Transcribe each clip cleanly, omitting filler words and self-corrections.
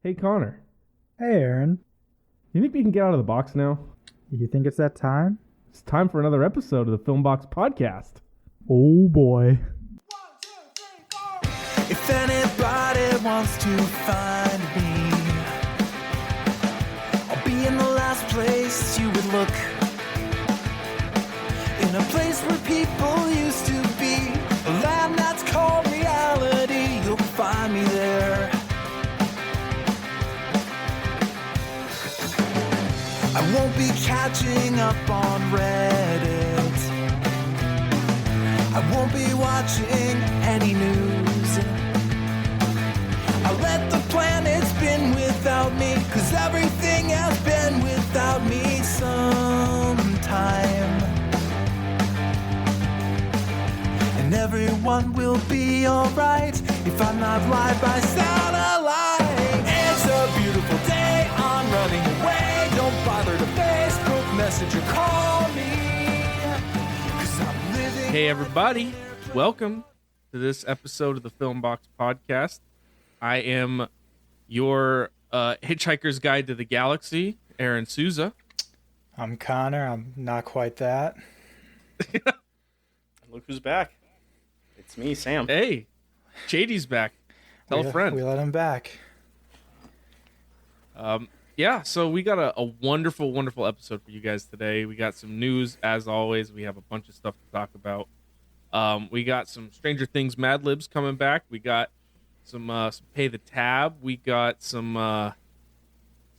Hey Connor, Hey, Aaron. you think we can get out of the box now? You think it's that time? It's time for another episode of the Film Box Podcast. Oh, boy. If anybody wants to find me, I'll be in the last place you would look. In a place where people used to be, a land that's called reality. You'll find me there. I won't be catching up on Reddit. I won't be watching any news. I let the planet spin without me, 'cause everything has been without me sometime. And everyone will be alright if I'm not live by satellite. It's a beautiful day, I'm running away. Don't bother to Facebook message or call me, 'cause I'm living. Hey everybody, welcome to this episode of the Film Box Podcast. I am your Hitchhiker's Guide to the Galaxy, Aaron Souza. I'm Connor. I'm not quite that. Look who's back. It's me, Sam. Hey, Shady's back. Tell a friend. We let him back. Yeah, so we got a wonderful, wonderful episode for you guys today. We got some news, as always. We have a bunch of stuff to talk about. We got some Stranger Things Mad Libs coming back. We got some Pay the Tab. We got some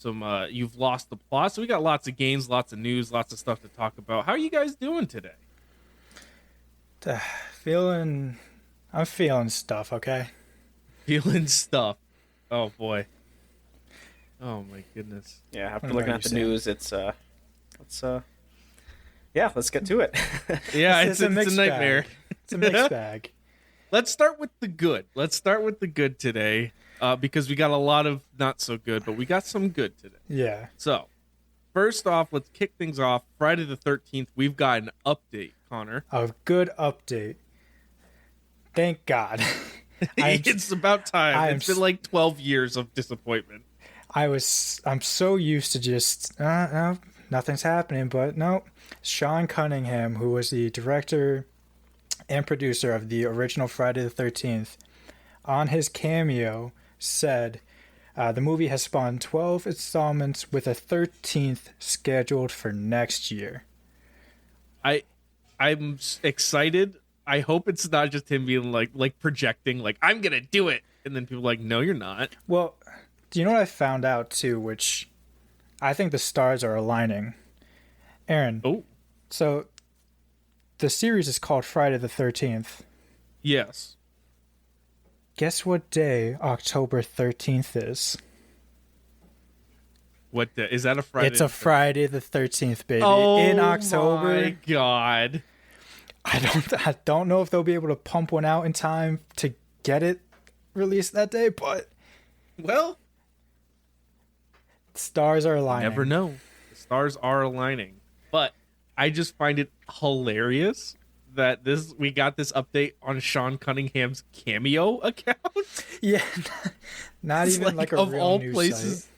You've Lost the Plot. So we got lots of games, lots of news, lots of stuff to talk about. How are you guys doing today? I'm feeling stuff, okay? Feeling stuff. Oh, boy. Oh, my goodness. Yeah, after What looking about at you, the Sam? news, let's get to it. Yeah, it's a mixed nightmare. bag. It's a mixed bag. Let's start with the good. Let's start with the good today, because we got a lot of not so good, but we got some good today. Yeah. So, first off, let's kick things off. Friday the 13th, we've got an update, Connor. A good update. Thank God. It's about time. It's been like 12 years of disappointment. I'm so used to just, no, nothing's happening, but no. Sean Cunningham, who was the director and producer of the original Friday the 13th, on his Cameo said the movie has spawned 12 installments with a 13th scheduled for next year. I'm excited. I hope it's not just him being like projecting, like, I'm going to do it. And then people are like, no, you're not. Well, do you know what I found out too, which I think the stars are aligning? Aaron. Oh. So the series is called Friday the 13th. Yes. Guess what day October 13th is? What day? Is that a Friday? It's a Friday the 13th, baby. Oh, in October. my God. I don't know if they'll be able to pump one out in time to get it released that day, but Well, stars are aligning. never know. The stars are aligning. But I just find it hilarious that we got this update on Sean Cunningham's Cameo account. Yeah. Not It's even like a of real all news places. site.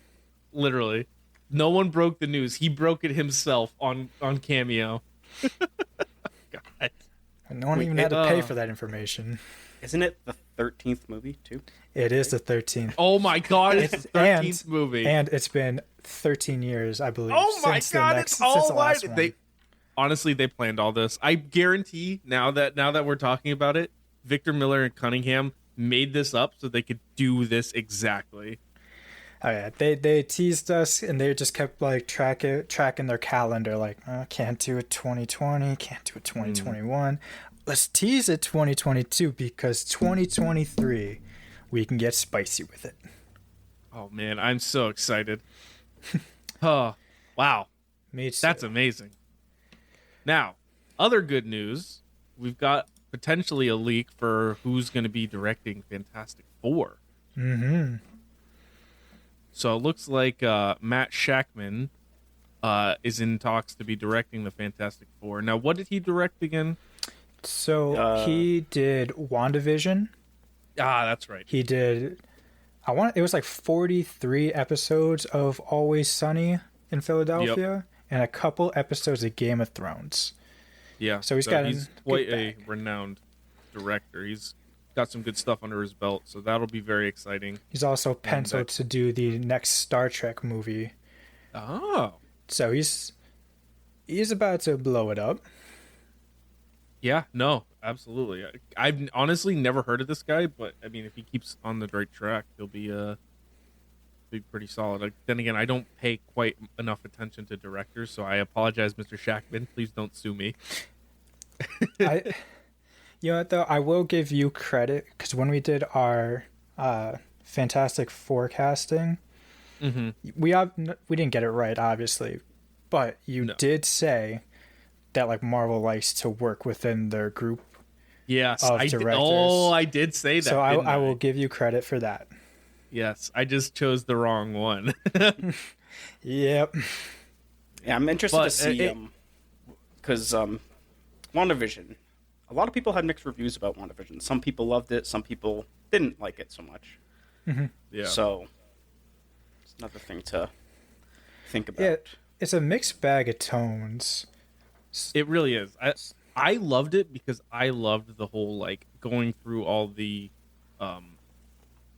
Literally. No one broke the news. He broke it himself on Cameo. God. And no one even had to pay for that information. Isn't it the 13th movie, too? It is the 13th. Oh my God, it's the 13th movie. And it's been 13 years, I believe. Oh my God, since the last one. Honestly, they planned all this. I guarantee now that we're talking about it, Victor Miller and Cunningham made this up so they could do this exactly. Oh yeah, they teased us and they just kept like tracking their calendar. Like, can't do it 2020, can't do it 2021. Let's tease it 2022 because 2023 we can get spicy with it. Oh man, I'm so excited. Oh, wow. Me too. That's amazing. Now, other good news, we've got potentially a leak for who's going to be directing Fantastic Four. Mm-hmm. So it looks like Matt Shackman is in talks to be directing the Fantastic Four. Now, what did he direct again? So he did WandaVision. Ah, that's right. He did it was like 43 episodes of Always Sunny in Philadelphia and a couple episodes of Game of Thrones. Yeah. So he's quite a renowned director. He's got some good stuff under his belt, so that'll be very exciting. He's also penciled to do the next Star Trek movie. Oh. So he's about to blow it up. Yeah, no, absolutely. I've honestly never heard of this guy, but I mean, if he keeps on the right track, he'll be pretty solid. Then again, I don't pay quite enough attention to directors, so I apologize, Mr. Shackman. Please don't sue me. You know what, though? I will give you credit, because when we did our fantastic forecasting, we didn't get it right, obviously, but you did say that like Marvel likes to work within their group. Yes, of directors. I did say that. So I will give you credit for that. Yes, I just chose the wrong one. Yep. Yeah, I'm interested to see because WandaVision. A lot of people had mixed reviews about WandaVision. Some people loved it. Some people didn't like it so much. Yeah. So it's another thing to think about. Yeah, it's a mixed bag of tones. It really is. I loved it because I loved the whole like going through all the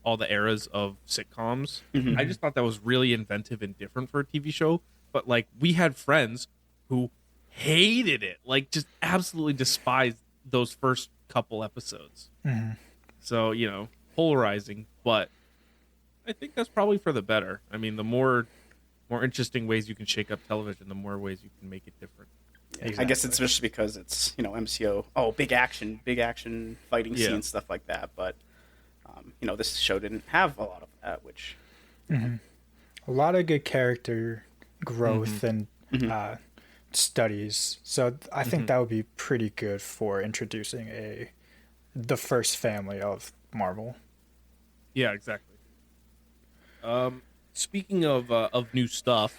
eras of sitcoms. I just thought that was really inventive and different for a TV show. But like we had friends who hated it, like just absolutely despised those first couple episodes. So, you know, polarizing, but I think that's probably for the better. I mean, the more interesting ways you can shake up television, the more ways you can make it different. Yeah, exactly. I guess it's just because it's, you know, MCO. Oh, big action fighting scenes, stuff like that. But you know, this show didn't have a lot of that, which a lot of good character growth and studies. So I think that would be pretty good for introducing the first family of Marvel. Yeah, exactly. Speaking of new stuff,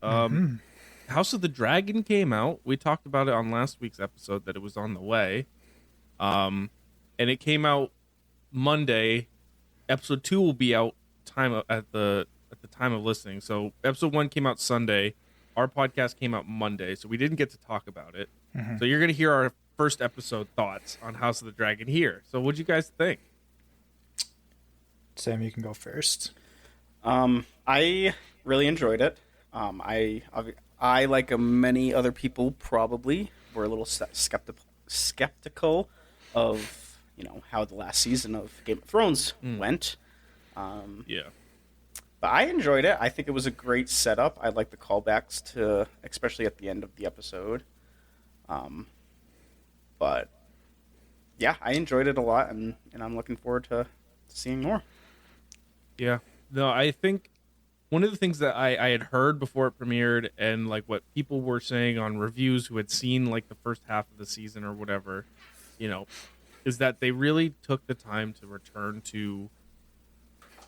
House of the Dragon came out. We talked about it on last week's episode that it was on the way. And it came out Monday. Episode 2 will be out at the time of listening. So episode 1 came out Sunday. Our podcast came out Monday, so we didn't get to talk about it. So you're going to hear our first episode thoughts on House of the Dragon here. So what'd you guys think? Sam, you can go first. I really enjoyed it. I like many other people probably were a little skeptical of, you know, how the last season of Game of Thrones went. Yeah. But I enjoyed it. I think it was a great setup. I like the callbacks to, especially at the end of the episode. But yeah, I enjoyed it a lot, and I'm looking forward to seeing more. Yeah. No, I think one of the things that I had heard before it premiered, and like what people were saying on reviews who had seen like the first half of the season or whatever, you know, is that they really took the time to return to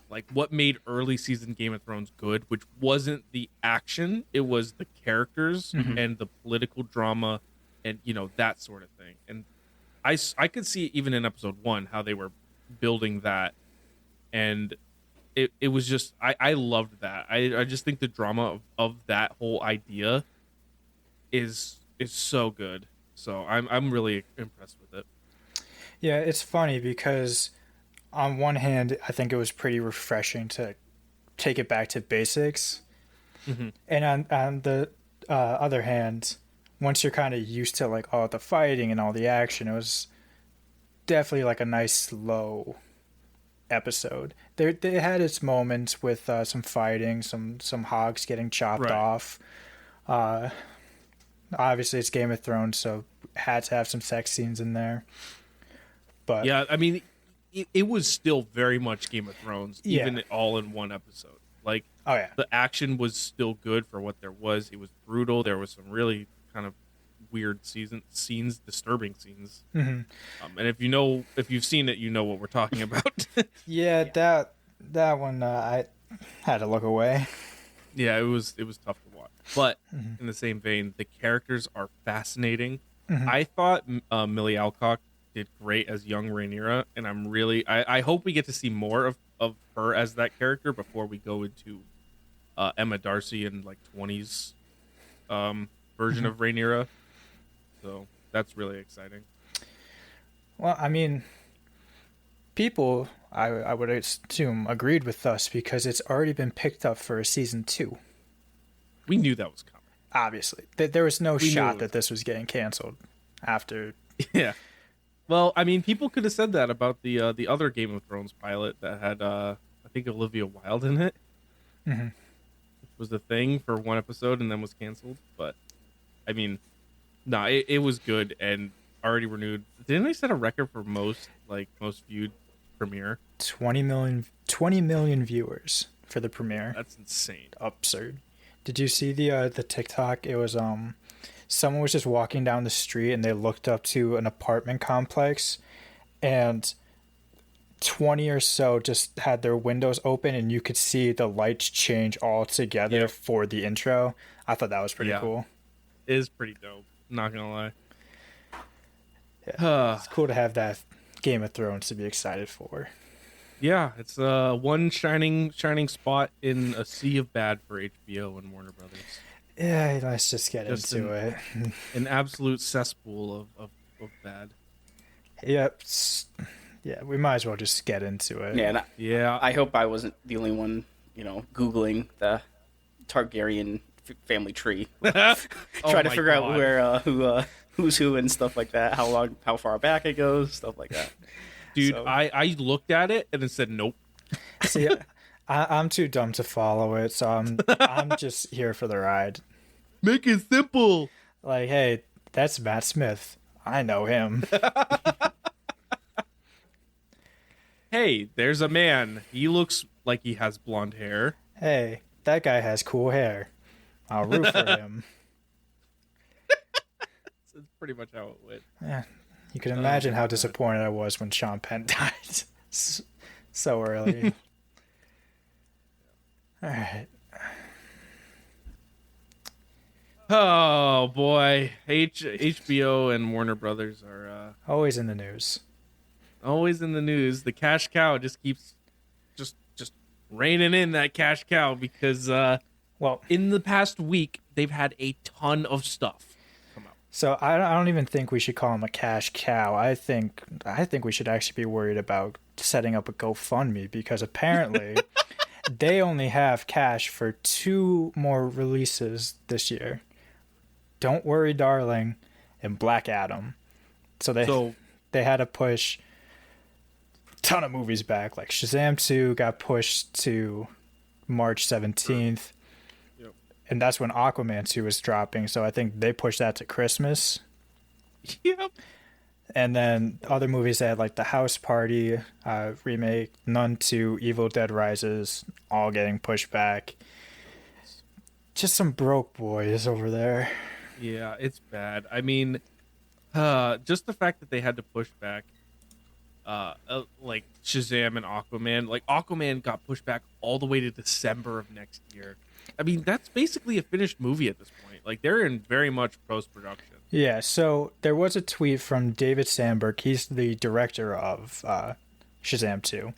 like what made early season Game of Thrones good, which wasn't the action, it was the characters and the political drama and, you know, that sort of thing. And I could see even in episode 1 how they were building that, and it was just I loved that. I just think the drama of that whole idea is so good. So I'm really impressed with it. Yeah, it's funny because on one hand, I think it was pretty refreshing to take it back to basics. And on the other hand, once you're kind of used to like all the fighting and all the action, it was definitely like a nice slow episode. They had its moments with some fighting, some hogs getting chopped off. Obviously, it's Game of Thrones, so had to have some sex scenes in there. But yeah, I mean, it was still very much Game of Thrones, even all in one episode. Like, the action was still good for what there was. It was brutal. There was some really kind of weird scenes, disturbing scenes. And if you've seen it, you know what we're talking about. that one I had to look away. Yeah, it was tough to watch. But in the same vein, the characters are fascinating. I thought Millie Alcock did great as young Rhaenyra, and I'm really I hope we get to see more of her as that character before we go into Emma Darcy and like 20s version of Rhaenyra. So that's really exciting. Well, I mean, people, I would assume, agreed with us because it's already been picked up for a season 2. We knew that was coming. Obviously, there was no We knew it shot was- that this was getting canceled after. Yeah. Well, I mean, people could have said that about the other Game of Thrones pilot that had I think Olivia Wilde in it. Mm-hmm. Which was the thing for one episode and then was canceled. But I mean, no, it was good and already renewed. Didn't they set a record for most viewed premiere? 20 million viewers for the premiere. That's insane. Absurd. Did you see the TikTok? It was someone was just walking down the street and they looked up to an apartment complex, and 20 or so just had their windows open and you could see the lights change all together Yep. for the intro. I thought that was pretty Yeah. cool. It is pretty dope. Not gonna lie. It's cool to have that Game of Thrones to be excited for. Yeah, it's one shining spot in a sea of bad for HBO and Warner Brothers. Yeah, let's just get Just into it. An absolute cesspool of bad. Yep. Yeah, we might as well just get into it. Yeah, and Yeah, I hope I wasn't the only one, Googling the Targaryen family tree, trying to figure out where who's who and stuff like that, how far back it goes, stuff like that. Dude, So- I looked at it and it said nope. See, I'm too dumb to follow it, so I'm just here for the ride. Make it simple. Like, hey, that's Matt Smith. I know him. Hey, there's a man. He looks like he has blonde hair. Hey, that guy has cool hair. I'll root for him. That's pretty much how it went. Yeah, you can imagine my how God. disappointed I was when Sean Penn died so early. All right. Oh boy, HBO and Warner Brothers are Always in the news. always in the news. The cash cow just keeps just reining in that cash cow because Well, in the past week they've had a ton of stuff come out. so I don't even think we should call him a cash cow. I think we should actually be worried about setting up a GoFundMe because apparently they only have cash for 2 more releases this year. Don't Worry, Darling, and Black Adam. So they had to push a ton of movies back. Like Shazam 2 got pushed to March 17th. Yep. And that's when Aquaman 2 was dropping. So I think they pushed that to Christmas. Yep. And then other movies that had like The House Party remake, Nun 2, Evil Dead Rises, all getting pushed back. Just some broke boys over there. Yeah, it's bad. I mean, just the fact that they had to push back, like Shazam and Aquaman. Like Aquaman got pushed back all the way to December of next year. I mean, that's basically a finished movie at this point. Like they're in very much post production. Yeah, so there was a tweet from David Sandberg. He's the director of Shazam 2.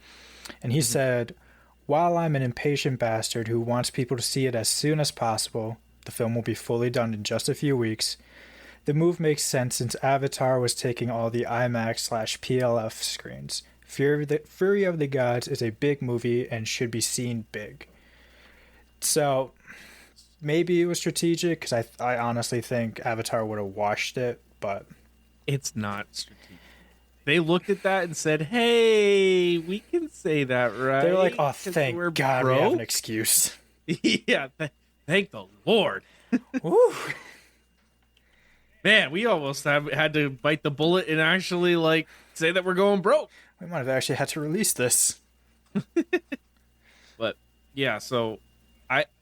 And he said, "While I'm an impatient bastard who wants people to see it as soon as possible, the film will be fully done in just a few weeks. The move makes sense since Avatar was taking all the IMAX/PLF screens. Fury of the Gods is a big movie and should be seen big." So maybe it was strategic because I honestly think Avatar would have washed it, but It's not strategic. They looked at that and said, "Hey, we can say that, right?" they're like, "Oh, 'Cause thank we're God we have an broke." excuse." Yeah, thank the Lord. Woo. Man, we almost had to bite the bullet and actually like say that we're going broke. We might have actually had to release this. But yeah, so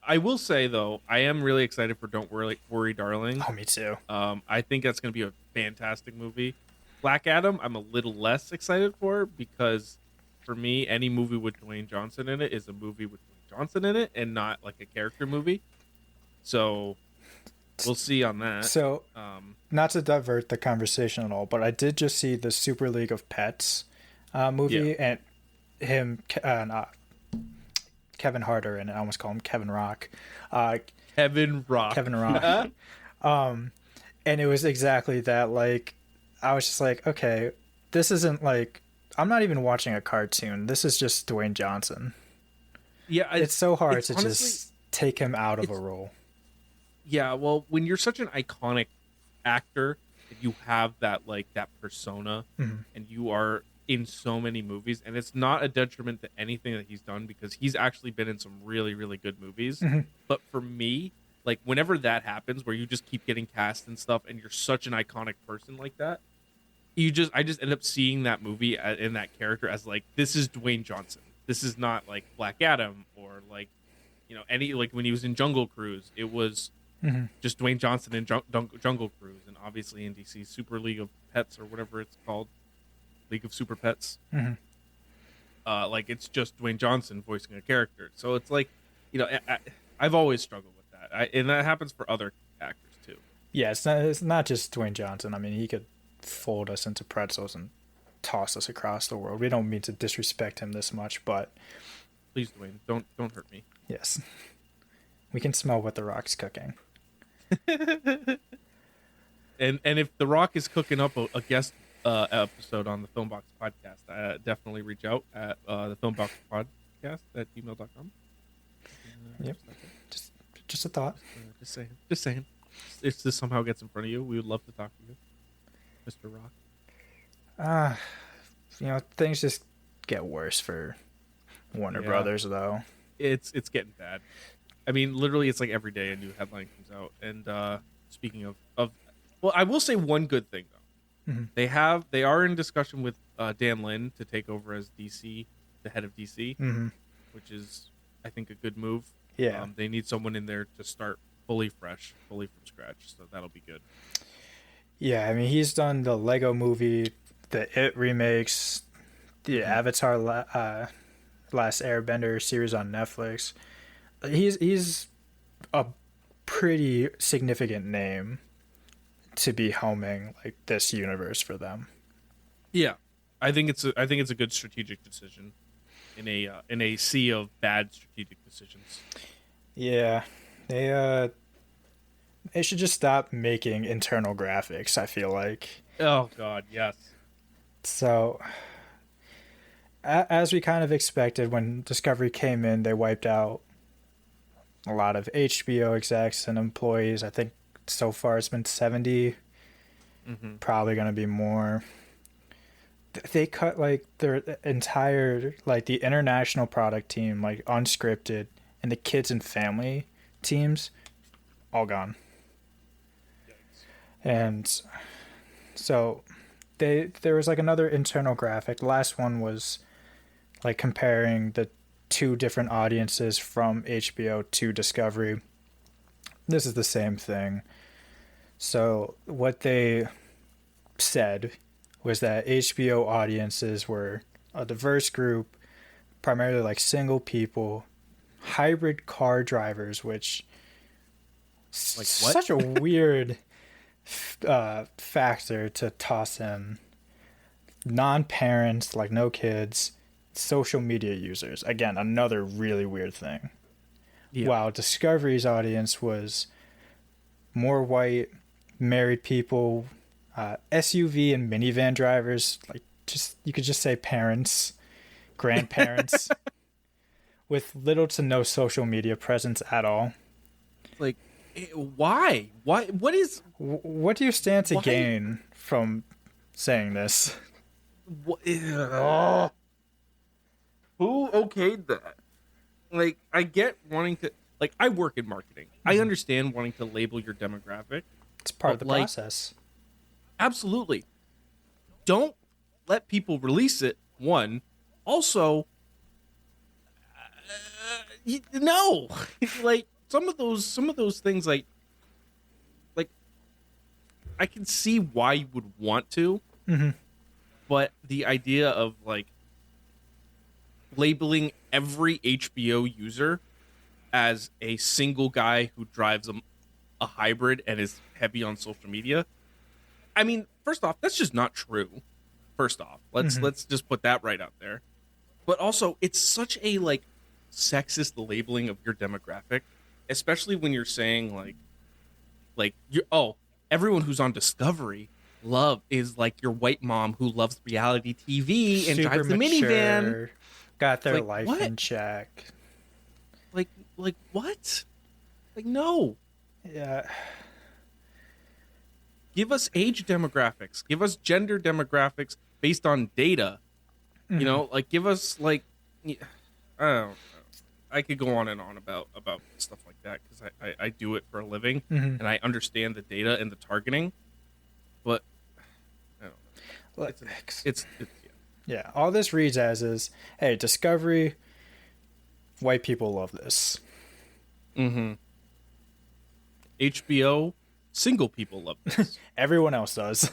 I will say though, I am really excited for Don't Worry, Darling. Oh, me too. I think that's going to be a fantastic movie. Black Adam, I'm a little less excited for because for me, any movie with Dwayne Johnson in it is a movie with Dwayne Johnson in it and not like a character movie. So we'll see on that. So, not to divert the conversation at all, but I did just see the Super League of Pets movie, Yeah. and Kevin Hart are in it. I almost call him Kevin Rock. Kevin Rock. Kevin Rock. And it was exactly that. Like, I was just like, okay, this isn't like, I'm not even watching a cartoon. This is just Dwayne Johnson. Yeah, it's so hard to honestly, just take him out of a role. Yeah, well, when you're such an iconic actor and you have that persona, and you are in so many movies, and it's not a detriment to anything that he's done because he's actually been in some really, really good movies. But for me, like, whenever that happens, where you just keep getting cast and stuff, and you're such an iconic person like that, I just end up seeing that movie in that character as like, this is Dwayne Johnson. This is not like Black Adam or like, any, like when he was in Jungle Cruise, it was just Dwayne Johnson in Jungle Cruise, and obviously in DC's Super League of Pets or whatever it's called, League of Super Pets. Like, it's just Dwayne Johnson voicing a character. So it's like, I've always struggled with that, and that happens for other actors too. Yeah, it's not just Dwayne Johnson. I mean, he could fold us into pretzels and toss us across the world. We don't mean to disrespect him this much, but please, Dwayne, don't hurt me. Yes, we can smell what the Rock's cooking. and if the Rock is cooking up a guest episode on the Filmbox podcast, definitely reach out at the Filmbox podcast at gmail.com. Yep, just a thought. Just saying. If this somehow gets in front of you, we would love to talk to you, Mr. Rock. Things just get worse for Warner Brothers, though. It's getting bad. I mean, literally, it's like every day a new headline comes out. And speaking of, well, I will say one good thing though. They are in discussion with Dan Lin to take over as DC, the head of DC, which is, I think, a good move. Yeah, they need someone in there to start fully fresh, fully from scratch. So that'll be good. Yeah, I mean, he's done the Lego movie, the It remakes, the Avatar Last Airbender series on Netflix. He's a pretty significant name to be helming like this universe for them. Yeah, I think it's a good strategic decision in a sea of bad strategic decisions. Yeah, they should just stop making internal graphics, I feel like. Oh God, yes. So, as we kind of expected, when Discovery came in, they wiped out a lot of HBO execs and employees. I think so far it's been 70. Probably going to be more. They cut like their entire, like the international product team, like unscripted, and the kids and family teams, all gone. And so there was like another internal graphic. The last one was like comparing the two different audiences from HBO to Discovery. This is the same thing. So what they said was that HBO audiences were a diverse group, primarily like single people, hybrid car drivers, which like what? Such a weird factor to toss in. Non-parents, like no kids, social media users. Again, another really weird thing. Yeah. While Discovery's audience was more white, married people, SUV and minivan drivers, like just you could just say parents, grandparents, with little to no social media presence at all. Like, why? Why? What do you stand to gain from saying this? Who okayed that? Like, I get wanting to, like, I work in marketing. I understand wanting to label your demographic. It's part of the process. Absolutely. Don't let people release it. One. Also, no. Like, some of those things, like I can see why you would want to, but the idea of like labeling every HBO user as a single guy who drives a hybrid and is heavy on social media, I mean, first off, that's just not true. First off, let's just put that right out there. but also it's such a like sexist labeling of your demographic, especially when you're saying like you oh everyone who's on Discovery love is like your white mom who loves reality TV and Super drives the mature, minivan. got their Like, life what? in check. Like what? Like no. Yeah. Give us age demographics. Give us gender demographics based on data. You know, like give us like I don't know. I could go on and on about stuff like that because I do it for a living and I understand the data and the targeting, but I don't know. Look, It's yeah. All this reads as is, hey, Discovery, white people love this. HBO, single people love this. Everyone else does.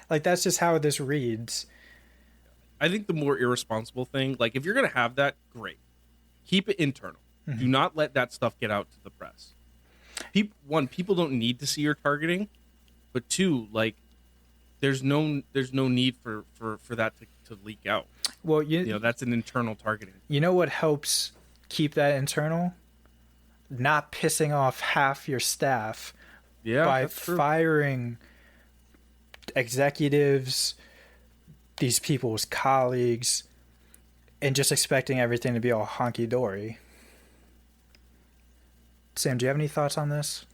Like, that's just how this reads. I think the more irresponsible thing, like if you're gonna have that, great, keep it internal. Do not let that stuff get out to the press. People don't need to see your targeting, but two, like there's no need for that to leak out. Well, You know, that's an internal targeting. you know what helps keep that internal? Not pissing off half your staff Yeah, by that's true. firing executives, these people's colleagues, and just expecting everything to be all honky dory. Sam, do you have any thoughts on this?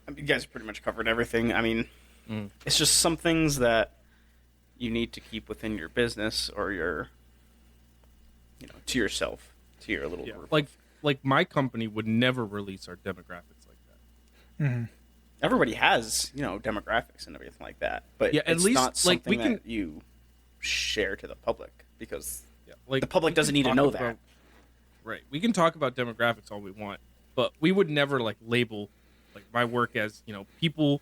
I mean, you guys pretty much covered everything. I mean, it's just some things that you need to keep within your business or your, to yourself, to your little group. Like my company would never release our demographics like that. Everybody has, demographics and everything like that, but Yeah, at it's least, not like, something we can- that you share to the public because Like the public we doesn't can need to talk know about- that. Right. We can talk about demographics all we want, but we would never like label like my work as, people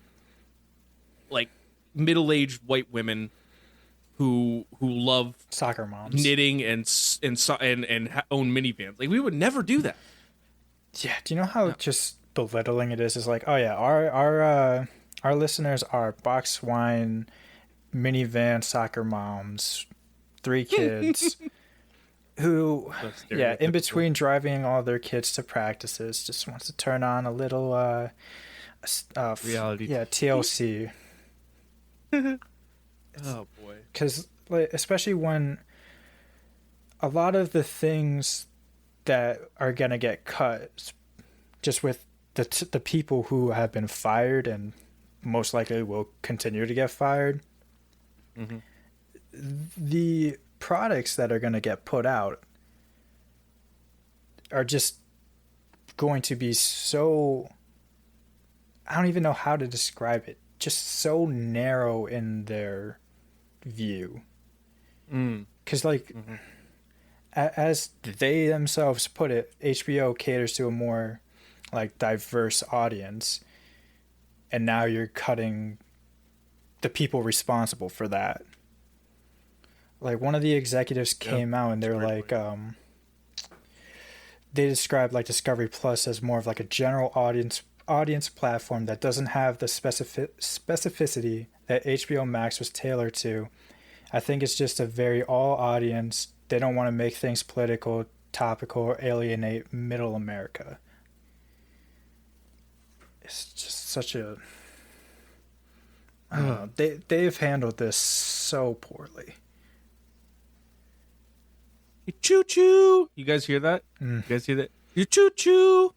like middle-aged white women who love Soccer moms. knitting and own minivans. Like we would never do that. Yeah, do you know how just belittling it is? It's like, oh yeah, our listeners are box wine, minivan soccer moms, 3 kids who, So yeah, in stereotypical. between driving all their kids to practices, just wants to turn on a little Reality yeah, TLC. Oh boy. Because like, especially when a lot of the things that are gonna get cut, just with the people who have been fired and most likely will continue to get fired, the products that are gonna get put out are just going to be so, I don't even know how to describe it, just so narrow in their view. Because like as they themselves put it, HBO caters to a more like diverse audience, and now you're cutting the people responsible for that. Like one of the executives came out and they're like they described like Discovery Plus as more of like a general audience platform that doesn't have the specificity that HBO Max was tailored to. I think it's just a very all audience. They don't want to make things political, topical, or alienate middle America. It's just such a they've handled this so poorly. Hey, choo choo. You guys hear that? You guys hear that? You choo choo.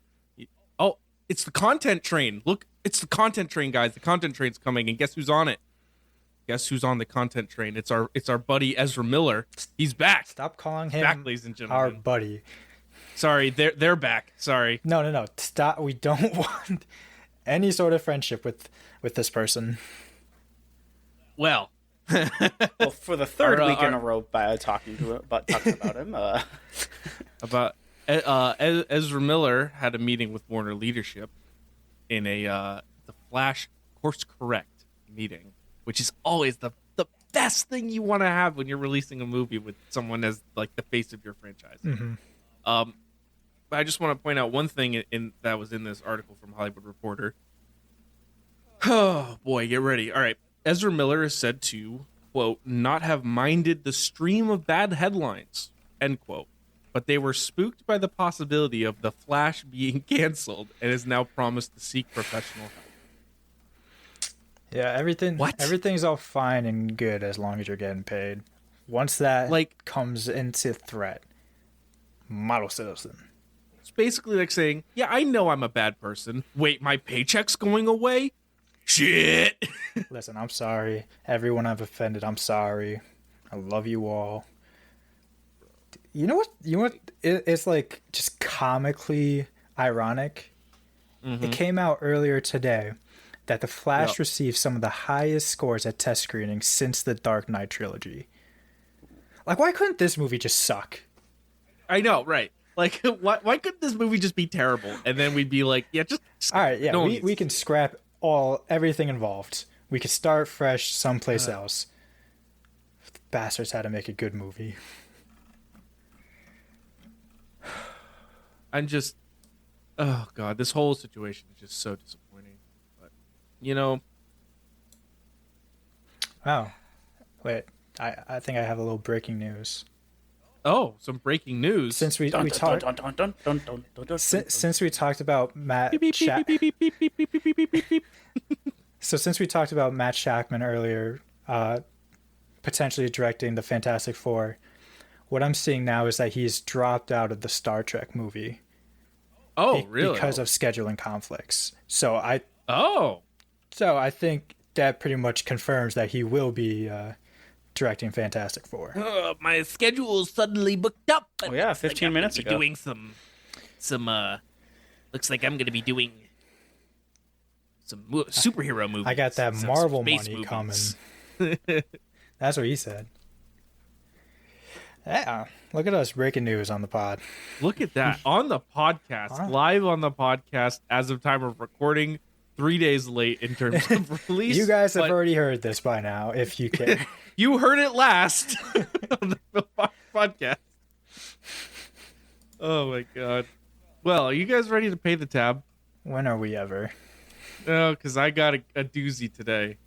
Oh, it's the content train. Look, it's the content train, guys. The content train's coming, and guess who's on it? Guess who's on the content train? It's our buddy Ezra Miller. He's back. Stop calling him Back, ladies and gentlemen. our buddy. Sorry, they're back. Sorry. No. Stop. We don't want any sort of friendship with this person. Well, Well, for the third week in our- a row, by talking about him, about Ezra Miller had a meeting with Warner leadership in the Flash course correct meeting, which is always the best thing you want to have when you're releasing a movie with someone as like the face of your franchise. But I just want to point out one thing in that was in this article from Hollywood Reporter. Oh boy, get ready. All right, Ezra Miller is said to quote, not have minded the stream of bad headlines, end quote. But they were spooked by the possibility of The Flash being canceled and is now promised to seek professional help. Yeah, everything's all fine and good as long as you're getting paid. Once that comes into threat, model citizen. It's basically like saying, yeah, I know I'm a bad person. Wait, my paycheck's going away? Shit. Listen, I'm sorry. Everyone I've offended, I'm sorry. I love you all. You know what? It's like just comically ironic. Mm-hmm. It came out earlier today that The Flash received some of the highest scores at test screenings since the Dark Knight trilogy. Like, why couldn't this movie just suck? I know, right? Like, why couldn't this movie just be terrible? And then we'd be like, yeah, just all right, yeah, we can scrap everything involved. We could start fresh someplace else. Bastards had to make a good movie. I'm just, oh god, this whole situation is just so disappointing. But Oh, wait, I think I have a little breaking news. Oh, some breaking news. Since we talked about Matt So since we talked about Matt Shakman earlier, potentially directing the Fantastic Four, what I'm seeing now is that he's dropped out of the Star Trek movie. Oh, really? Because of scheduling conflicts. So I think that pretty much confirms that he will be directing Fantastic Four. My schedule suddenly booked up. Oh yeah, 15 minutes ago. Doing some. Looks like I'm going to be doing some superhero movies. I got that Marvel money coming. That's what he said. Yeah, look at us breaking news on the pod. Look at that on the podcast, live on the podcast as of time of recording. 3 days late in terms of release. You guys have already heard this by now, if you care. You heard it last on the podcast. Oh my god. Well, are you guys ready to pay the tab? When are we ever? No, because I got a doozy today.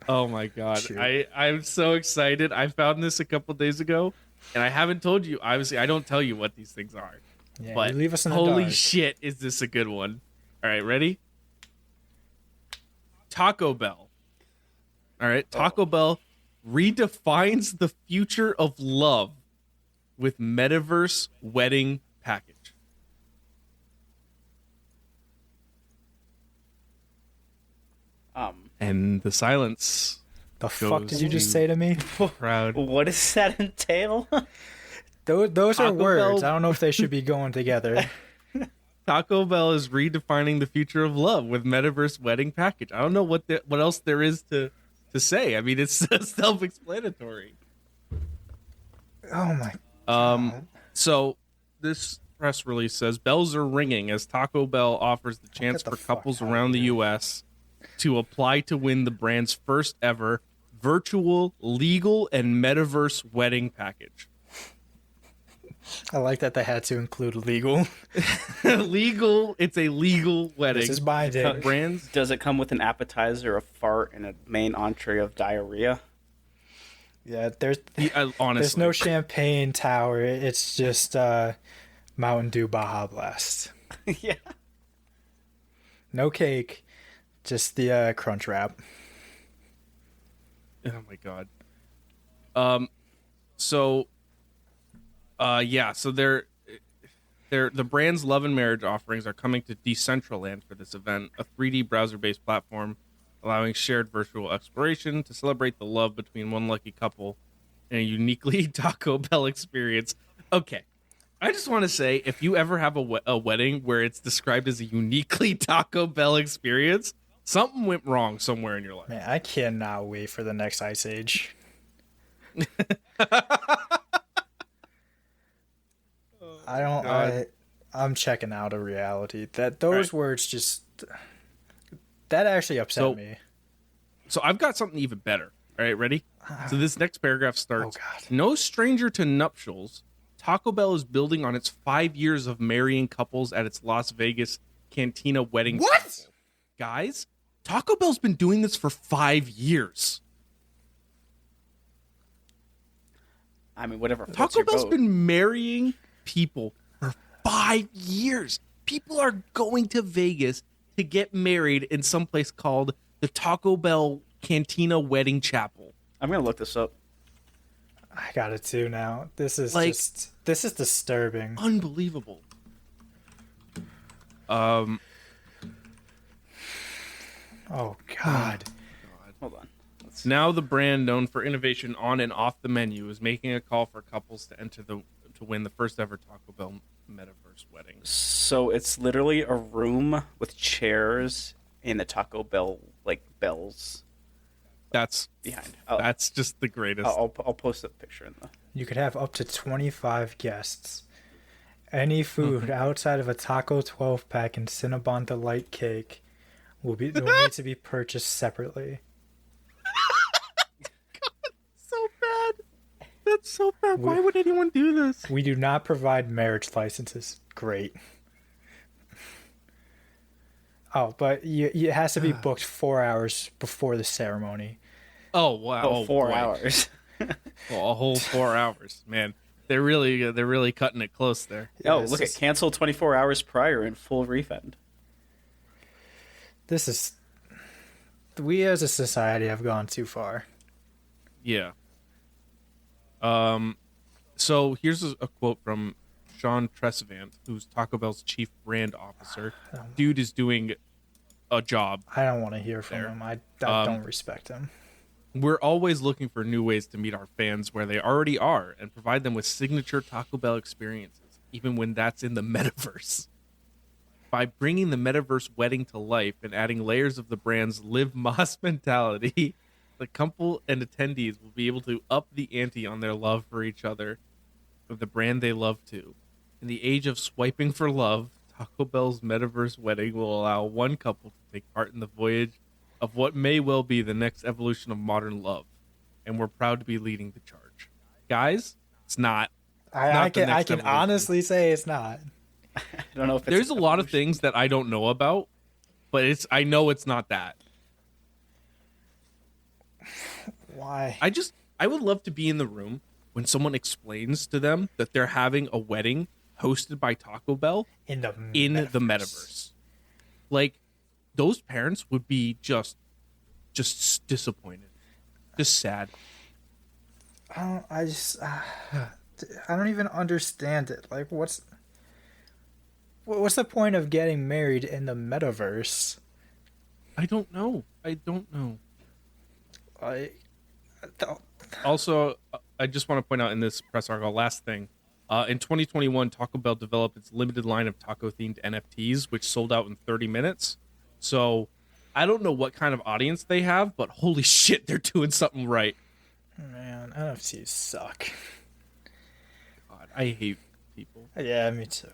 Oh my god. Shoot. I'm so excited. I found this a couple days ago, and I haven't told you. Obviously, I don't tell you what these things are. Yeah, but you leave us in the holy dark. shit, is this a good one? All right, ready? Taco Bell. All right, Taco Bell redefines the future of love with metaverse wedding package. And the silence. The fuck did you just say to me? Proud. What does that entail? Those are Taco words. Bell. I don't know if they should be going together. Taco Bell is redefining the future of love with metaverse wedding package. I don't know what else there is to say. I mean, it's self-explanatory. Oh my god. So this press release says bells are ringing as Taco Bell offers the chance for couples around the U.S. to apply to win the brand's first ever virtual, legal, and metaverse wedding package. I like that they had to include legal. Legal. It's a legal wedding. This is binding. Brands. Does it come with an appetizer, a fart, and a main entree of diarrhea? Yeah, there's Honestly, there's no champagne tower. It's just Mountain Dew Baja Blast. Yeah. No cake, just the crunch wrap. Oh my god. So they're the brand's love and marriage offerings are coming to Decentraland for this event, a 3D browser-based platform allowing shared virtual exploration to celebrate the love between one lucky couple in a uniquely Taco Bell experience. Okay. I just want to say, if you ever have a wedding where it's described as a uniquely Taco Bell experience, something went wrong somewhere in your life. Man, I cannot wait for the next Ice Age. I'm checking out of reality. Those words just that actually upset me. So I've got something even better. All right, ready? So this next paragraph starts. Oh god. No stranger to nuptials, Taco Bell is building on its 5 years of marrying couples at its Las Vegas Cantina wedding. What? Guys, Taco Bell's been doing this for 5 years. I mean, whatever. floats Taco your Bell's boat. been marrying people for 5 years. People are going to Vegas to get married in some place called the Taco Bell Cantina Wedding Chapel. I'm gonna look this up. I got it too now. This is Like- this is disturbing. Unbelievable. Oh God. Hold on. Now the brand known for innovation on and off the menu is making a call for couples to win the first ever Taco Bell metaverse wedding. So it's literally a room with chairs and the Taco Bell bells That's behind. that's just the greatest. I'll post a picture in the. You could have up to 25 guests. Any food outside of a Taco 12-pack and Cinnabon Delight cake will need to be purchased separately. So bad. That's so bad. Why would anyone do this? We do not provide marriage licenses. Great. Oh, but it has to be booked 4 hours before the ceremony. Oh wow! Oh, 4 boy. hours. Well, a whole 4 hours, man. They're really cutting it close there. Oh, Yes, look at this- cancel 24 hours prior and full refund. This is... We as a society have gone too far. Yeah. So here's a quote from Sean Tresvant, who's Taco Bell's chief brand officer. Dude is doing a job. I don't want to hear from There. him. I don't respect him. We're always looking for new ways to meet our fans where they already are and provide them with signature Taco Bell experiences, even when that's in the metaverse. By bringing the metaverse wedding to life and adding layers of the brand's live Moss mentality, the couple and attendees will be able to up the ante on their love for each other, for the brand they love too. In the age of swiping for love, Taco Bell's metaverse wedding will allow one couple to take part in the voyage of what may well be the next evolution of modern love, and we're proud to be leading the charge. Guys, it's not. I not the can next evolution. honestly say it's not. I don't know if it's There's a lot of evolution. things that I don't know about, but I know it's not that. Why? I would love to be in the room when someone explains to them that they're having a wedding hosted by Taco Bell In the the metaverse. Like, those parents would be just disappointed, just sad. I don't even understand it. Like, what's the point of getting married in the metaverse? I don't know. Like, Also, I just want to point out in this press article, last thing. In 2021, Taco Bell developed its limited line of taco-themed NFTs, which sold out in 30 minutes. So, I don't know what kind of audience they have, but holy shit, they're doing something right. man, NFTs suck. God, I hate people. Yeah, me too.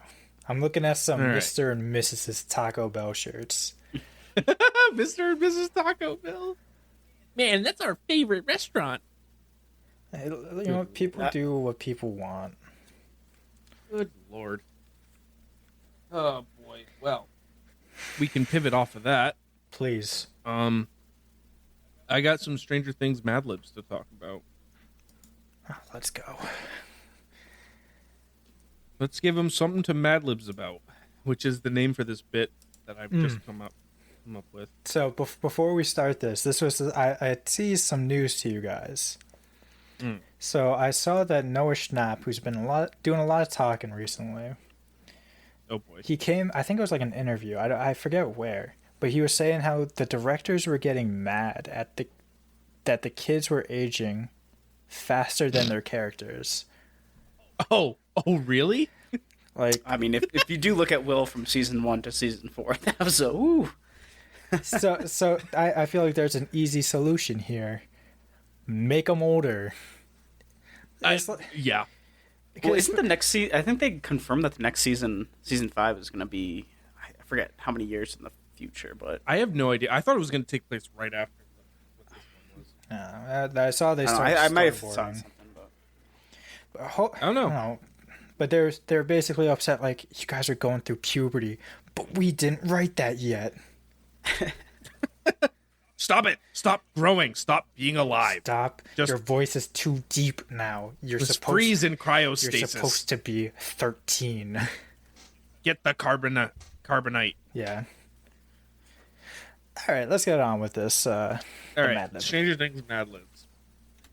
I'm looking at some All right. Mr. and Mrs. Taco Bell shirts. Mr. and Mrs. Taco Bell. Man, that's our favorite restaurant. Hey, you know, people do what people want. Good Lord. Oh, boy. Well, we can pivot off of that. Please. I got some Stranger Things Mad Libs to talk about. Oh, let's go. Let's give them something to Mad Libs about, which is the name for this bit that I've just come up with. So before we start this was I teased some news to you guys. So I saw that Noah Schnapp, who's been doing a lot of talking recently, Oh boy. he came. I think it was like an interview. I forget where, but he was saying how the directors were getting mad at that the kids were aging faster than their characters. Oh, really? Like, I mean, if you do look at Will from season 1 to season 4, that was a ooh. so I feel like there's an easy solution here. Make them older. Yeah. Well, isn't the next season? I think they confirmed that the next season 5, is going to be. I forget how many years in the future, but I have no idea. I thought it was going to take place right after what this one was. I saw they I, don't know, started I might have thought storyboarding. something. But I don't know. But they're basically upset, like, you guys are going through puberty, but we didn't write that yet. Stop it. Stop growing. Stop being alive. Stop. Just- Your voice is too deep now. Just freeze in cryostasis. You're supposed to be 13. Get the carbonite. Yeah. All right, let's get on with this. All right, Mad Libs. Stranger Things Mad Libs.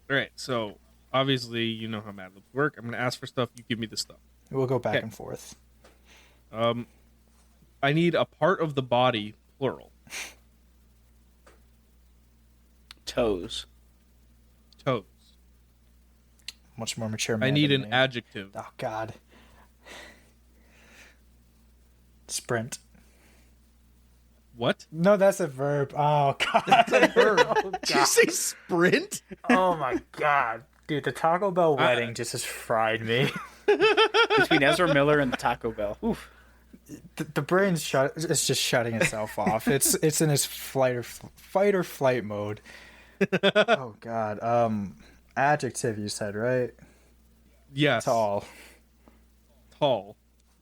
All right, so obviously you know how Mad Libs work. I'm going to ask for stuff. You give me the stuff. We'll go back Okay. and forth. I need a part of the body, plural. Toes. Toes. Much more mature. I man need than an me. adjective. Oh God. Sprint. What? No, that's a verb. Oh God. That's a verb. Oh, Did you say sprint? oh my God. Dude, the Taco Bell wedding just has fried me. Between Ezra Miller and Taco Bell. Oof. The brain's it's just shutting itself off. It's in its fight or flight mode. Oh God. Adjective you said, right? Yes. Tall. Tall.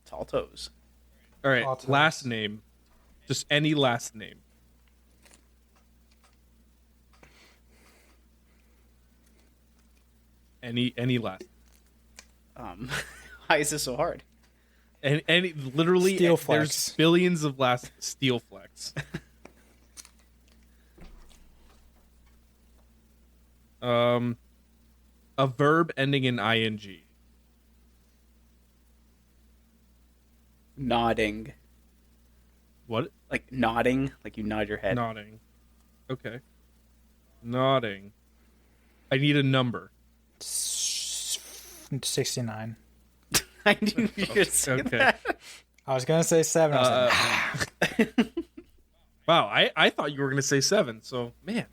Tall toes. All right. Tall toes. Last name. Just any last name. Any last. Why is this so hard? And any literally Steel there's flex. billions of last steel flex. A verb ending in ing. Nodding. What? Like nodding. Like you nod your head. Nodding. Okay. Nodding. I need a number. 69. I knew you could say Okay. that. I was gonna say 7. I was like, Wow, I thought you were gonna say 7. So man,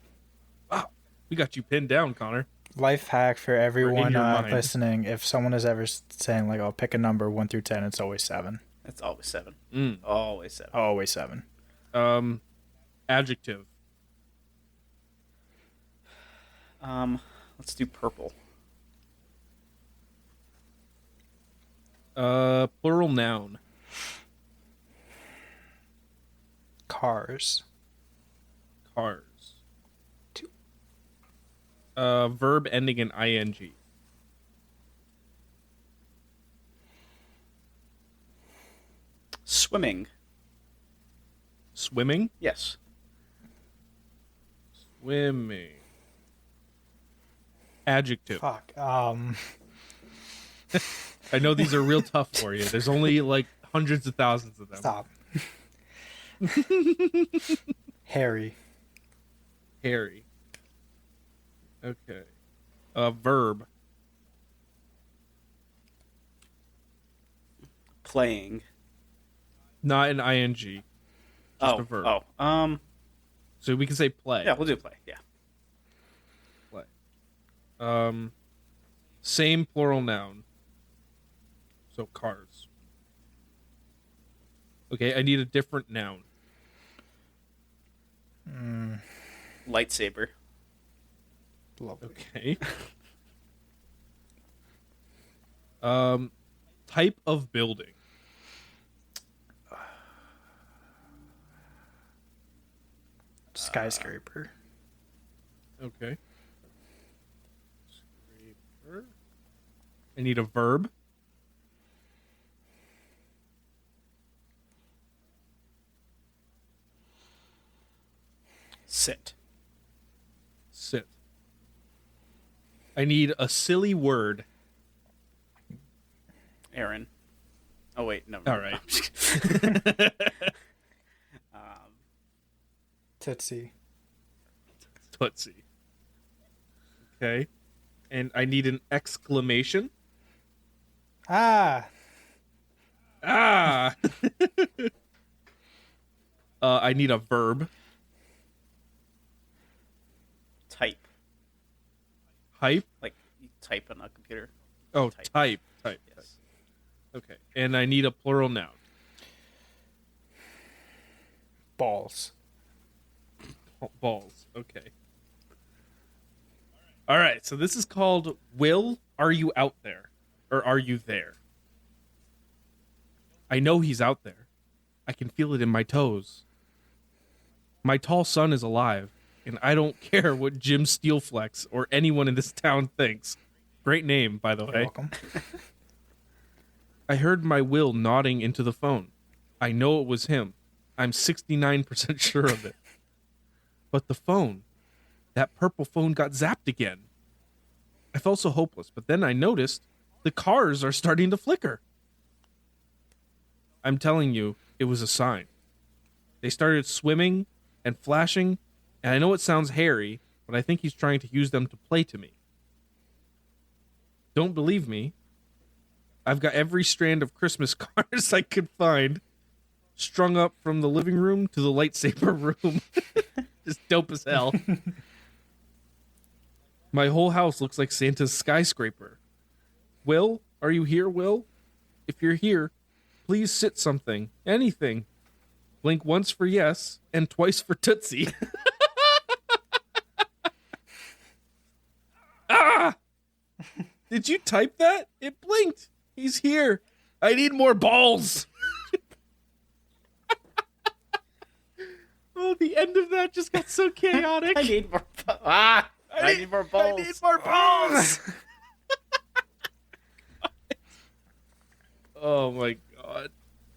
wow, we got you pinned down, Connor. life hack for everyone your mind. listening: if someone is ever saying like, "I'll pick a number 1 through 10," it's always 7. That's always 7. Mm. Always 7. Always 7. Adjective. Let's do purple. Plural noun. Cars. Cars. Verb ending in ing. Swimming. Swimming. Yes. Swimming. Adjective. Fuck. I know these are real tough for you. There's only like hundreds of thousands of them. Stop. Harry. Harry. Okay. Verb. Playing. Not an ing. Just a verb. So we can say play. Yeah, we'll do play. Yeah. Play. Same plural noun. So cars. Okay, I need a different noun. Lightsaber. Lovely. Okay. Type of building. Skyscraper. Okay. Scraper. I need a verb. Sit. Sit. I need a silly word. Aaron. Oh wait, no. All right. Tootsie. Tootsie. Okay. And I need an exclamation. Ah. Ah! I need a verb. Type. Hype. Like you type on a computer. Oh, type. Yes. Okay. And I need a plural noun. Balls. Balls. Okay. All right. So this is called Will, Are You Out There? Or Are You There? I know he's out there. I can feel it in my toes. My tall son is alive. and I don't care what Jim Steelflex or anyone in this town thinks. Great name, by the You're way. welcome. I heard my Will nodding into the phone. I know it was him. I'm 69% sure of it. But the phone, that purple phone got zapped again. I felt so hopeless, but then I noticed the cars are starting to flicker. I'm telling you, it was a sign. They started swimming and flashing, and I know it sounds hairy, but I think he's trying to use them to play to me. Don't believe me? I've got every strand of Christmas cards I could find strung up from the living room to the lightsaber room. Just dope as hell. My whole house looks like Santa's skyscraper. Will, are you here, Will? If you're here, please sit something. Anything. Blink once for yes and twice for Tootsie. Ah! Did you type that? It blinked. He's here. I need more balls. Oh, the end of that just got so chaotic. I need more. I need more balls. I need more balls. Oh my god,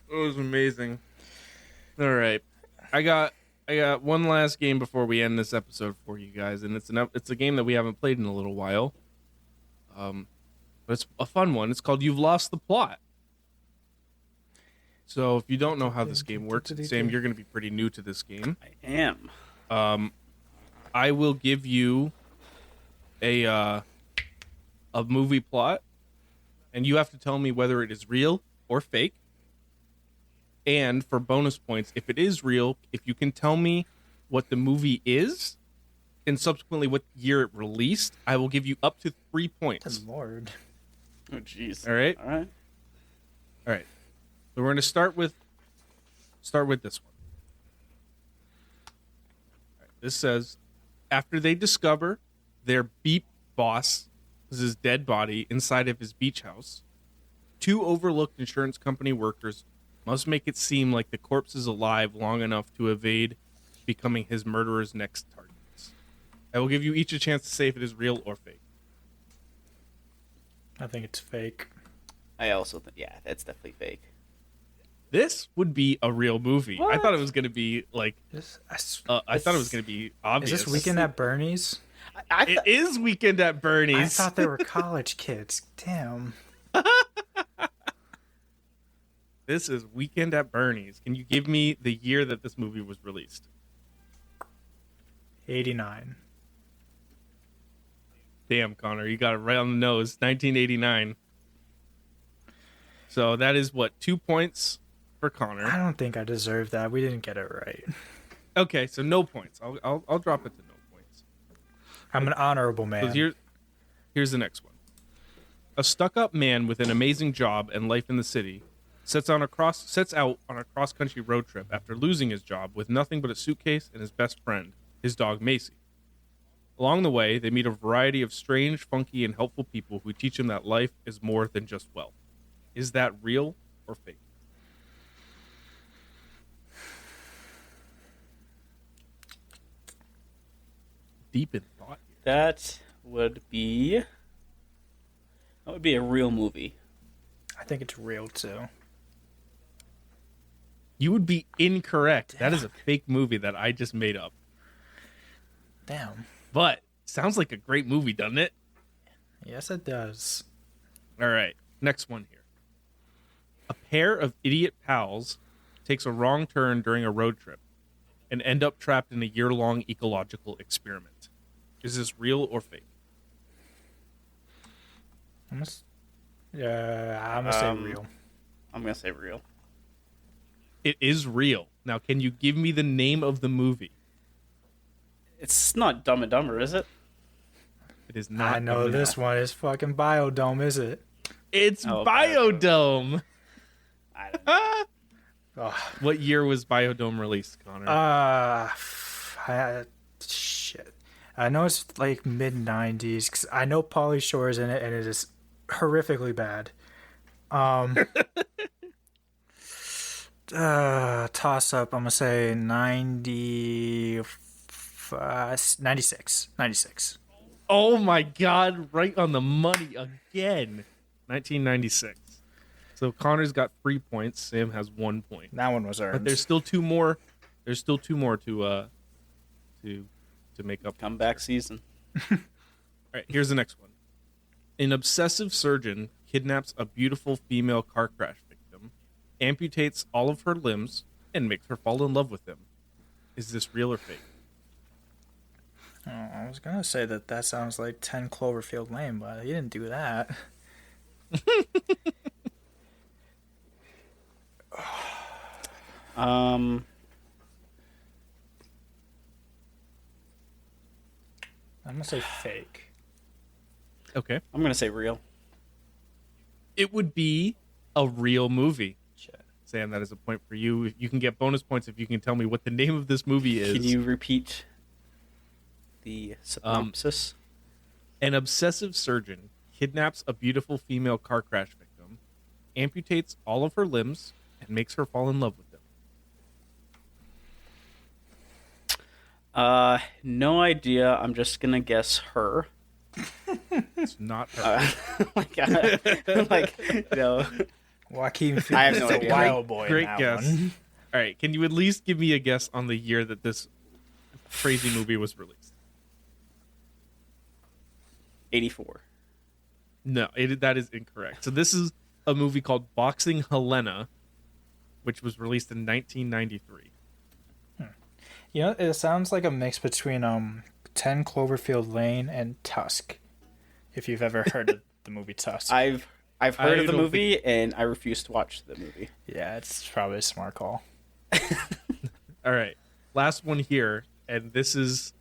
that was amazing. All right, I got one last game before we end this episode for you guys, and it's a game that we haven't played in a little while. But it's a fun one. It's called You've Lost the Plot. So if you don't know how this game works, Sam, you're going to be pretty new to this game. I am. I will give you a movie plot, and you have to tell me whether it is real or fake. And for bonus points, if it is real, if you can tell me what the movie is and subsequently what year it released, I will give you up to 3 points. Good lord. Oh, jeez. All right. All right. All right. So we're going to start with this one. All right. This says, after they discover their beat boss is his dead body inside of his beach house, 2 overlooked insurance company workers must make it seem like the corpse is alive long enough to evade becoming his murderer's next targets. I will give you each a chance to say if it is real or fake. I think it's fake. I also think, yeah, that's definitely fake. This would be a real movie. What? I thought it was going to be like. I thought it was going to be obvious. Is this Weekend at Bernie's? It is Weekend at Bernie's. I thought they were college kids. Damn. This is Weekend at Bernie's. Can you give me the year that this movie was released? 89. Damn, Connor, you got it right on the nose. 1989. So that is what, 2 points for Connor. I don't think I deserve that. We didn't get it right. Okay, so no points. I'll drop it to no points. I'm an honorable So man. here's the next one. A stuck-up man with an amazing job and life in the city sets out on a cross-country road trip after losing his job with nothing but a suitcase and his best friend, his dog Macy. Along the way, they meet a variety of strange, funky, and helpful people who teach him that life is more than just wealth. Is that real or fake? Deep in thought here. That would be a real movie. I think it's real too. You would be incorrect. That is a fake movie that I just made up. Damn. But sounds like a great movie, doesn't it? Yes, it does. All right, next one here. A pair of idiot pals takes a wrong turn during a road trip and end up trapped in a year-long ecological experiment. Is this real or fake? I'm gonna say real. I'm gonna say real. It is real. Now, can you give me the name of the movie? It's not Dumb and Dumber, is it? It is not. I know this one is fucking Biodome, is it? It's Oh, Biodome. I don't know. Oh, What year was Biodome released, Connor? shit. I know it's like mid 90s because I know Pauly Shore's in it and it is horrifically bad. Toss up. I'm gonna say 94. 96. 96. Oh my God! Right on the money again. 1996. So Connor's got 3 points. Sam has 1 point. That one was earned. But there's still two more. There's still two more to make up. Comeback season. All right, here's the next one. An obsessive surgeon kidnaps a beautiful female car crash victim, amputates all of her limbs, and makes her fall in love with him. Is this real or fake? Oh, I was gonna say that sounds like 10 Cloverfield Lane, but he didn't do that. Um, I'm gonna say fake. Okay. I'm gonna say real. It would be a real movie. Shit. Sam, that is a point for you. You can get bonus points if you can tell me what the name of this movie is. Can you repeat the synopsis? An obsessive surgeon kidnaps a beautiful female car crash victim, amputates all of her limbs, and makes her fall in love with him. No idea. I'm just gonna guess her. It's not her. No. Joaquin Phoenix I have no is a idea. wild boy. Great in that guess. one. All right, can you at least give me a guess on the year that this crazy movie was released? 84. No, that is incorrect. So this is a movie called Boxing Helena, which was released in 1993. You know, it sounds like a mix between 10 Cloverfield Lane and Tusk. If you've ever heard of the movie Tusk. I've heard I of the don't movie and I refuse to watch the movie. Yeah, it's probably a smart call. All right, last one here, and this is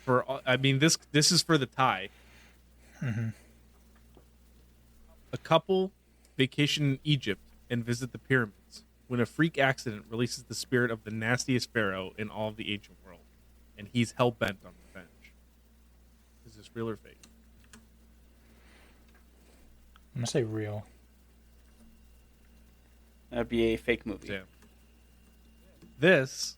for. I mean, this is for the tie. Mm-hmm. A couple vacation in Egypt and visit the pyramids when a freak accident releases the spirit of the nastiest pharaoh in all of the ancient world, and he's hell-bent on revenge. Is this real or fake? I'm gonna say real. That'd be a fake movie. Sam. This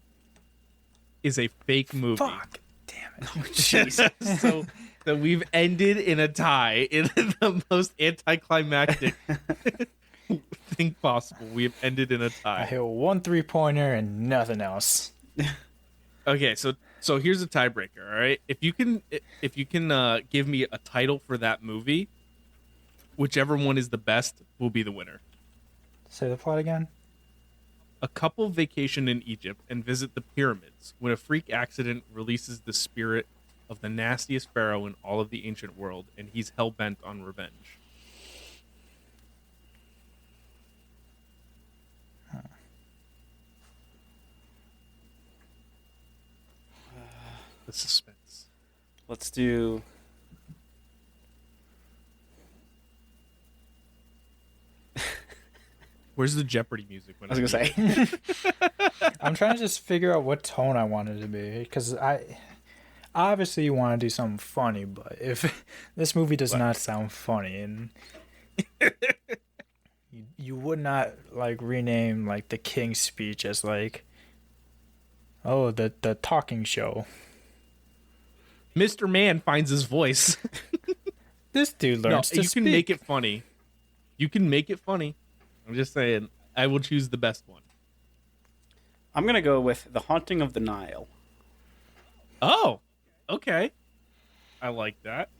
is a fake movie. Fuck. Damn it. Jeez. So we've ended in a tie in the most anticlimactic thing possible. We have ended in a I tie. hit 1 3-pointer and nothing else. Okay, so here's a tiebreaker. All right, if you can give me a title for that movie, whichever one is the best will be the winner. Say the plot again. A couple vacation in Egypt and visit the pyramids when a freak accident releases the spirit of the nastiest pharaoh in all of the ancient world, and he's hell-bent on revenge. The suspense. Let's do. Where's the Jeopardy music? When I was gonna say. I'm trying to just figure out what tone I want it to be, because I obviously you want to do something funny, but if this movie does not sound funny, and you would not like rename like the King's Speech as like, oh, the talking show. Mr. Man finds his voice. This dude No, learns to you speak. can make it funny. You can make it funny. I'm just saying, I will choose the best one. I'm gonna go with The Haunting of the Nile. Oh, okay. I like that.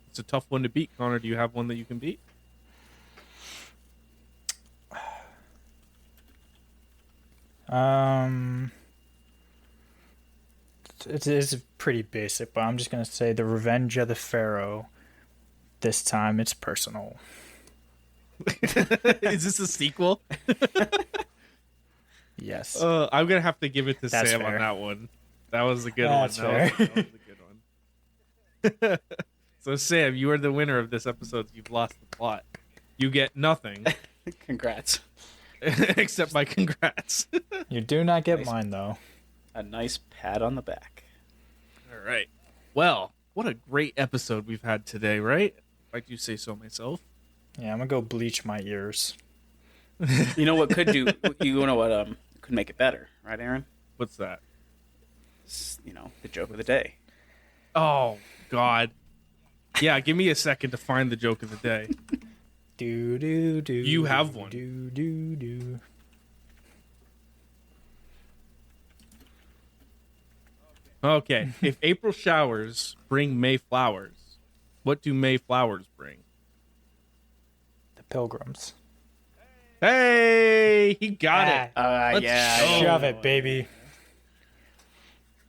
It's a tough one to beat. Connor, do you have one that you can beat? It is pretty basic, but I'm just gonna say The Revenge of the Pharaoh. This time it's personal. Is this a sequel? Yes. I'm gonna have to give it to That's Sam fair. on that one. That was a good That's one. That fair. was a good one. So Sam, you are the winner of this episode. You've lost the plot. You get nothing Congrats. except my congrats. You do not get Nice. mine though. A nice pat on the back. All right. Well, what a great episode we've had today, right? If I do say so myself. Yeah, I'm gonna go bleach my ears. You know what could do? You know what could make it better, right, Aaron? What's that? the joke of the day. Oh God. Yeah, give me a second to find the joke of the day. Do do do. You have one. Do do do. Okay. If April showers bring May flowers, what do May flowers bring? The Pilgrims. Hey, he got it. Let's Yeah. go. Shove it, baby.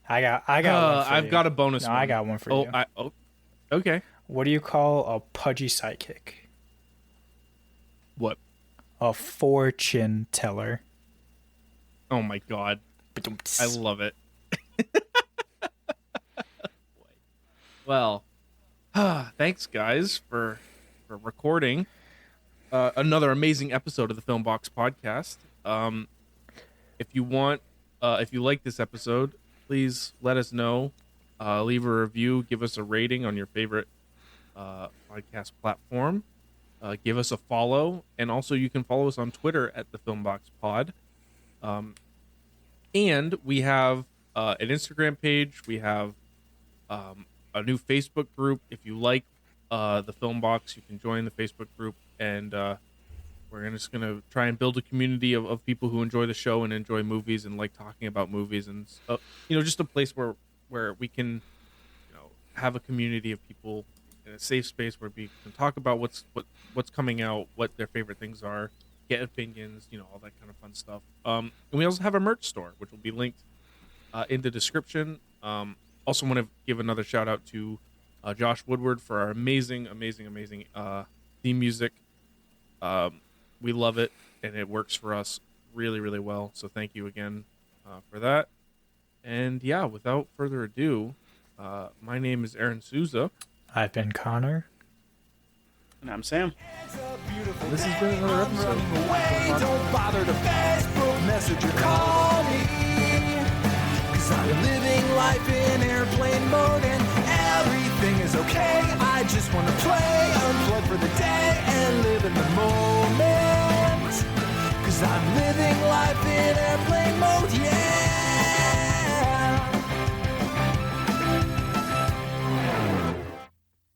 I got one for I've you. got a bonus No, one. I got one for you. Okay. What do you call a pudgy sidekick? What? A fortune teller. Oh my God. I love it. Well, thanks guys for recording another amazing episode of the Film Box podcast. If you like this episode, please let us know. Leave a review, give us a rating on your favorite podcast platform. Give us a follow, and also you can follow us on Twitter at the Film Box Pod. And we have an Instagram page. We have a new Facebook group. If you like the Film Box, you can join the Facebook group, and we're just gonna try and build a community of people who enjoy the show and enjoy movies and like talking about movies, and just a place where we can have a community of people in a safe space where we can talk about what's coming out, what their favorite things are, get opinions, all that kind of fun stuff. And we also have a merch store, which will be linked in the description. Also want to give another shout out to Josh Woodward for our amazing theme music. We love it, and it works for us really, really well. So thank you again for that. And yeah, without further ado, my name is Aaron Souza. I've been Connor. And I'm Sam. This has been another episode. Away, don't bother to Facebook message or call me. Cause I'm living life in airplane mode and everything is okay. I just wanna play, unplug for the day and live in the moment. Cause I'm living life in airplane mode, yeah.